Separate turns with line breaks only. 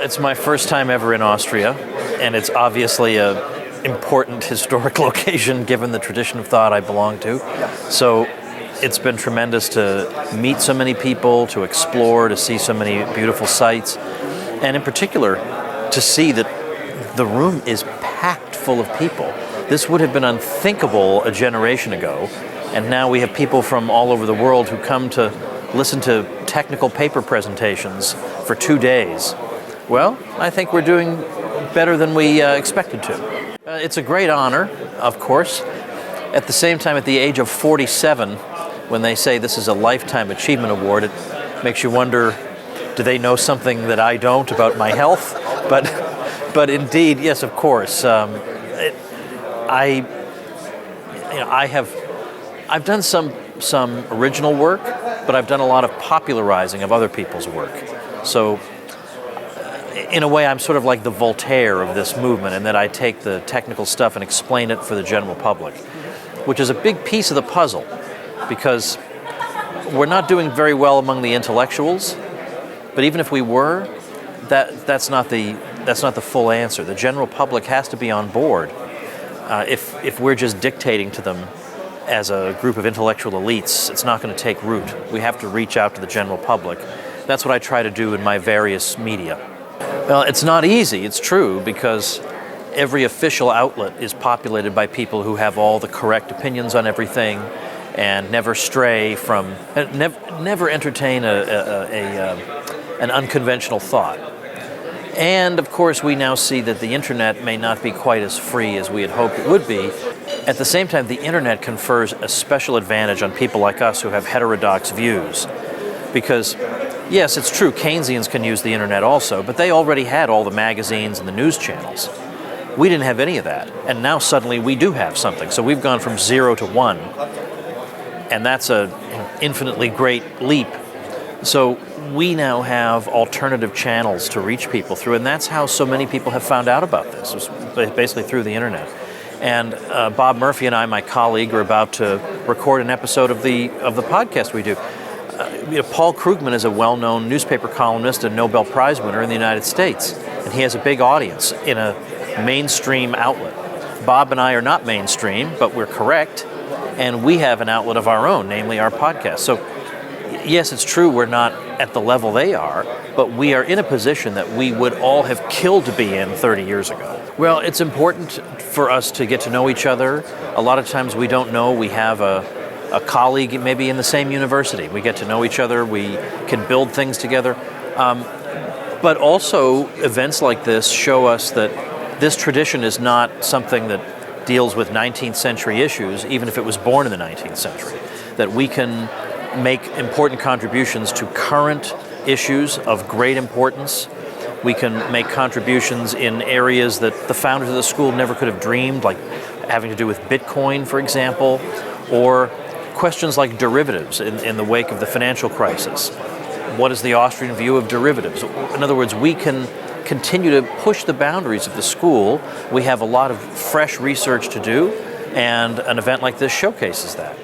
it's my first time ever in Austria, and it's obviously an important historic location given the tradition of thought I belong to. So it's been tremendous to meet so many people, to explore, to see so many beautiful sights, and in particular, to see that the room is packed full of people. This would have been unthinkable a generation ago, and now we have people from all over the world who come to listen to technical paper presentations for 2 days. Well, I think we're doing better than we expected to. It's a great honor, of course. At the same time, at the age of 47, when they say this is a Lifetime Achievement Award, it makes you wonder, do they know something that I don't about my health? But indeed, yes, of course. I've done some original work, but I've done a lot of popularizing of other people's work. So in a way, I'm sort of like the Voltaire of this movement, in that I take the technical stuff and explain it for the general public, which is a big piece of the puzzle, because we're not doing very well among the intellectuals, but even if we were, that's not the full answer. The general public has to be on board. If we're just dictating to them as a group of intellectual elites, it's not going to take root. We have to reach out to the general public. That's what I try to do in my various media. Well, it's not easy, it's true, because every official outlet is populated by people who have all the correct opinions on everything and never stray from, never entertain an unconventional thought. And of course, we now see that the internet may not be quite as free as we had hoped it would be. At the same time, the internet confers a special advantage on people like us who have heterodox views. Because, yes, it's true, Keynesians can use the internet also, but they already had all the magazines and the news channels. We didn't have any of that, and now suddenly we do have something. So we've gone from 0 to 1, and that's an infinitely great leap. So we now have alternative channels to reach people through, and that's how so many people have found out about this, basically through the internet. And Bob Murphy and I, my colleague, are about to record an episode of the podcast we do. Paul Krugman is a well-known newspaper columnist and Nobel Prize winner in the United States, and he has a big audience in a mainstream outlet. Bob and I are not mainstream, but we're correct, and we have an outlet of our own, namely our podcast. So yes, it's true we're not at the level they are, but we are in a position that we would all have killed to be in 30 years ago. Well, it's important for us to get to know each other. A lot of times we don't know we have a colleague maybe in the same university. We get to know each other, we can build things together. But also events like this show us that this tradition is not something that deals with 19th century issues, even if it was born in the 19th century. That we can make important contributions to current issues of great importance. We can make contributions in areas that the founders of the school never could have dreamed, like having to do with Bitcoin, for example, or questions like derivatives in the wake of the financial crisis. What is the Austrian view of derivatives? In other words, we can continue to push the boundaries of the school. We have a lot of fresh research to do, and an event like this showcases that.